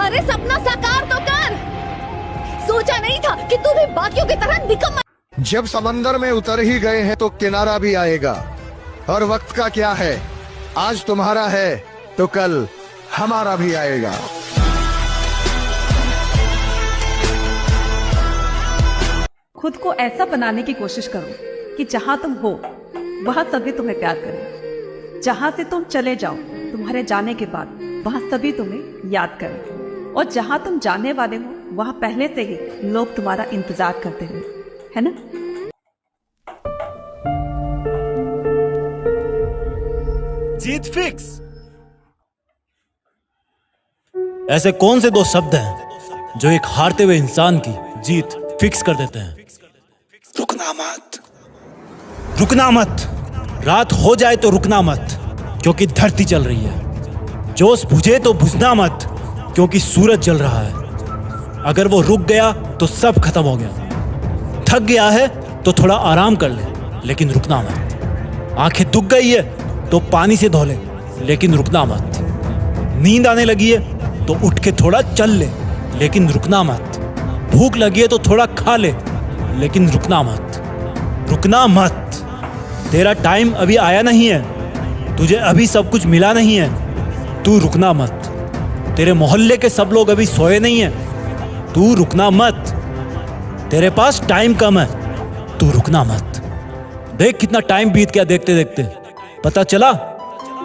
अरे सपना साकार तो कर। सोचा नहीं था कि तू भी बाकियों की तरह निकम्मा। जब समंदर में उतर ही गए हैं तो किनारा भी आएगा। और वक्त का क्या है, आज तुम्हारा है तो कल हमारा भी आएगा। खुद को ऐसा बनाने की कोशिश करो कि जहां तुम हो वहां सभी तुम्हें प्यार करें। जहां से तुम चले जाओ तुम्हारे जाने के बाद वहां सभी तुम्हें याद करें। और जहां तुम जाने वाले हो वहां पहले से ही लोग तुम्हारा इंतजार करते हैं, है ना? जीत फिक्स। ऐसे कौन से दो शब्द हैं जो एक हारते हुए इंसान की जीत फिक्स कर देते हैं? रुकना मत, रुकना मत। रात हो जाए तो रुकना मत, क्योंकि धरती चल रही है। जोश बुझे तो बुझना मत, क्योंकि सूरज जल रहा है। अगर वो रुक गया तो सब खत्म हो गया। थक गया है तो थोड़ा आराम कर ले, लेकिन रुकना मत। आंखें दुख गई है तो पानी से धो ले, लेकिन रुकना मत। नींद आने लगी है तो उठ के थोड़ा चल ले, लेकिन रुकना मत। भूख लगी है तो थोड़ा खा ले, लेकिन रुकना मत। रुकना मत। तेरा टाइम अभी आया नहीं है, तुझे अभी सब कुछ मिला नहीं है, तू रुकना मत। तेरे मोहल्ले के सब लोग अभी सोए नहीं हैं, तू रुकना मत। तेरे पास टाइम कम है, तू रुकना मत। देख कितना टाइम बीत गया देखते देखते। पता चला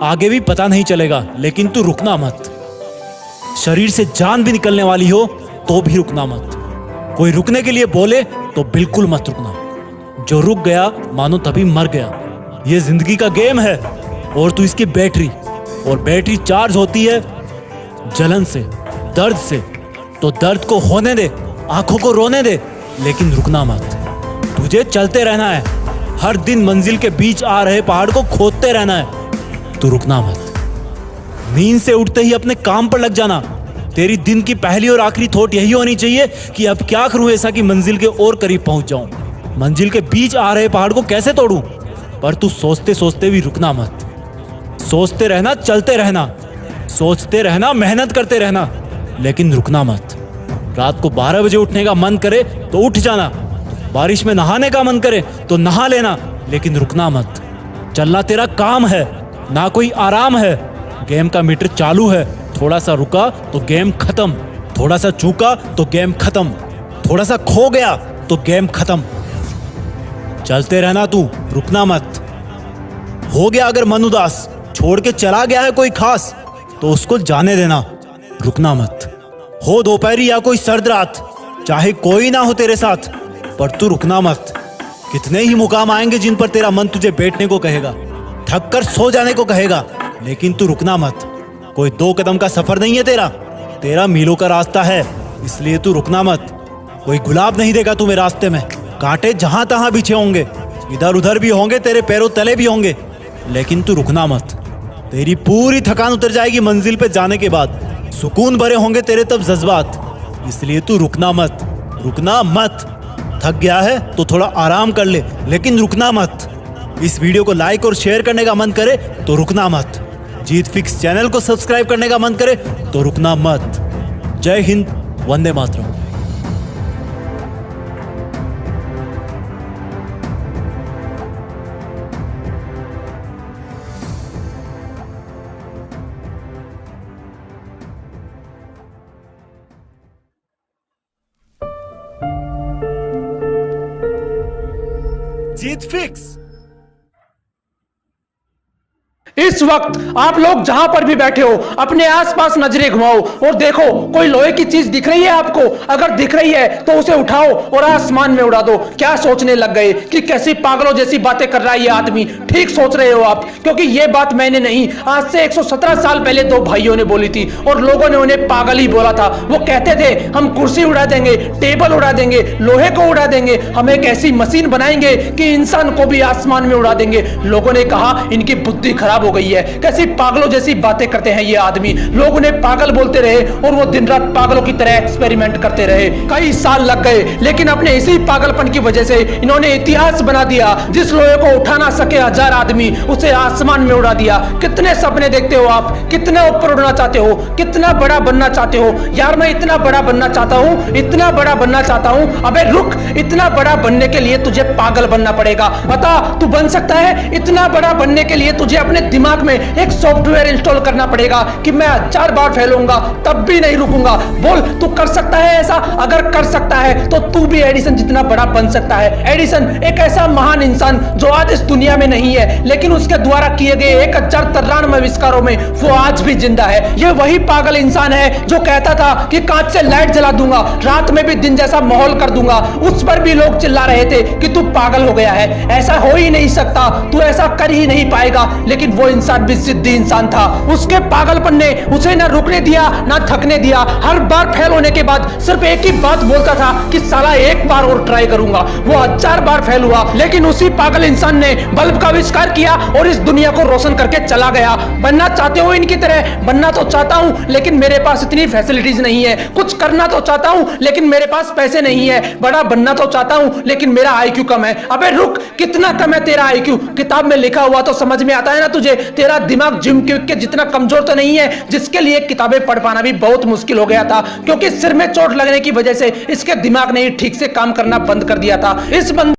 आगे भी पता नहीं चलेगा, लेकिन तू रुकना मत। शरीर से जान भी निकलने वाली हो तो भी रुकना मत। कोई रुकने के लिए बोले तो बिल्कुल मत रुकना। जो रुक गया मानो तभी मर गया। ये जिंदगी का गेम है और तू इसकी बैटरी, और बैटरी चार्ज होती है जलन से, दर्द से। तो दर्द को होने दे, आंखों को रोने दे, लेकिन रुकना मत। तुझे चलते रहना है। हर दिन मंजिल के बीच आ रहे पहाड़ को खोदते रहना है, तू रुकना मत। नींद से उठते ही अपने काम पर लग जाना। तेरी दिन की पहली और आखिरी थॉट यही होनी चाहिए कि अब क्या करूं ऐसा कि मंजिल के और करीब पहुंच जाऊं। मंजिल के बीच आ रहे पहाड़ को कैसे तोड़ूं? पर तू सोचते सोचते भी रुकना मत। सोचते रहना, चलते रहना, सोचते रहना, मेहनत करते रहना, लेकिन रुकना मत। रात को 12 बजे उठने का मन करे तो उठ जाना। बारिश में नहाने का मन करे तो नहा लेना, लेकिन रुकना मत। चलना तेरा काम है, ना कोई आराम है। गेम का मीटर चालू है, थोड़ा सा रुका तो गेम खत्म। थोड़ा सा चूका तो गेम खत्म। थोड़ा सा खो गया तो गेम खत्म। चलते रहना तू, रुकना मत। हो गया अगर मन उदास, छोड़ के चला गया है कोई खास, तो उसको जाने देना, रुकना मत। हो दोपहरी या कोई सर्द रात, चाहे कोई ना हो तेरे साथ, पर तू रुकना मत। कितने ही मुकाम आएंगे जिन पर तेरा मन तुझे बैठने को कहेगा, थक कर सो जाने को कहेगा, लेकिन तू रुकना मत। कोई 2 कदम का सफर नहीं है तेरा मीलों का रास्ता है, इसलिए तू रुकना मत। कोई गुलाब नहीं देगा तुम्हें रास्ते में। कांटे जहां तहां बिछे होंगे, इधर उधर भी होंगे, तेरे पैरों तले भी होंगे, लेकिन तू रुकना मत। तेरी पूरी थकान उतर जाएगी मंजिल पे जाने के बाद। सुकून भरे होंगे तेरे तब जज्बात, इसलिए तू रुकना मत। रुकना मत। थक गया है तो थोड़ा आराम कर ले, लेकिन रुकना मत। इस वीडियो को लाइक और शेयर करने का मन करे तो रुकना मत। जीत फिक्स चैनल को सब्सक्राइब करने का मन करे तो रुकना मत। जय हिंद, वंदे मातरम। जीत फिक्स। इस वक्त आप लोग जहां पर भी बैठे हो अपने आसपास नजरें घुमाओ और देखो कोई लोहे की चीज दिख रही है आपको? अगर दिख रही है तो उसे उठाओ और आसमान में उड़ा दो। क्या सोचने लग गए कि कैसी पागलों जैसी बातें कर रहा है ये आदमी? ठीक सोच रहे हो आप, क्योंकि ये बात मैंने नहीं, आज से 117 साल पहले 2 भाइयों ने बोली थी और लोगों ने उन्हें पागल ही बोला था। वो कहते थे हम कुर्सी उड़ा देंगे, टेबल उड़ा देंगे, लोहे को उड़ा देंगे, हम एक ऐसी मशीन बनाएंगे कि इंसान को भी आसमान में उड़ा देंगे। लोगों ने कहा इनकी बुद्धि खराब हो गई है। कैसी पागलों जैसी बातें करते हैं ये आदमी। लोग उन्हें पागल बोलते रहे और वो दिन रात पागलों की तरह एक्सपेरिमेंट करते रहे। कई साल लग गए, लेकिन अपने इसी पागलपन की वजह से इन्होंने इतिहास बना दिया। जिस लोहे को उठा ना सके 1000 आदमी, उसे आसमान में उड़ा दिया। कितने सपने देखते हो आप, कितना ऊपर उड़ना चाहते हो, कितना बड़ा बनना चाहते हो। यार मैं इतना बड़ा बनना चाहता हूँ, इतना बड़ा बनना चाहता हूँ। अबे रुक, इतना बड़ा बनने के लिए तुझे पागल बनना पड़ेगा। बता तू बन सकता है? इतना बड़ा बनने के लिए तुझे अपने दिमाग में एक सॉफ्टवेयर इंस्टॉल करना पड़ेगा कि मैं 1000 बार फैलूंगा तब भी नहीं रुकूंगा। बोल तू कर सकता है ऐसा? अगर कर सकता है तो तू भी एडिसन जितना बड़ा बन सकता है। एडिसन एक ऐसा महान इंसान जो आज इस दुनिया में नहीं है, लेकिन उसके द्वारा किए गए 1093 आविष्कारों में वो आज भी जिंदा है। ये वही पागल इंसान है जो कहता था कि कांच से लाइट जला दूंगा, रात में भी दिन जैसा माहौल कर दूंगा। उस पर भी लोग चिल्ला रहे थे कि तू पागल हो गया है, ऐसा हो ही नहीं सकता, तू ऐसा कर ही नहीं पाएगा। लेकिन वो इंसान भी जिद्दी इंसान था। उसके पागलपन ने उसे ना रुकने दिया ना थकने दिया। हर बार फेल होने के बाद सिर्फ एक ही बात बोलता था कि साला एक बार और ट्राई करूंगा। वो 1000 बार फेल हुआ, लेकिन उसी पागल इंसान ने बल्ब का आविष्कार किया और इस दुनिया को रोशन करके चला गया। बनना चाहते हो इनकी तरह? बनना तो चाहता हूं, लेकिन मेरे पास इतनी फैसिलिटीज नहीं है। कुछ करना तो चाहता हूं, लेकिन मेरे पास पैसे नहीं है। बड़ा बनना तो चाहता हूं, लेकिन मेरा आईक्यू कम है। अबे रुक, कितना कम है तेरा आईक्यू? किताब में लिखा हुआ तो समझ में आता है ना तुझे? तेरा दिमाग जिम क्विक के जितना कमजोर तो नहीं है, जिसके लिए किताबें पढ़ पाना भी बहुत मुश्किल हो गया था, क्योंकि सिर में चोट लगने की वजह से इसके दिमाग ने ठीक से काम करना बंद कर दिया था। इस बंद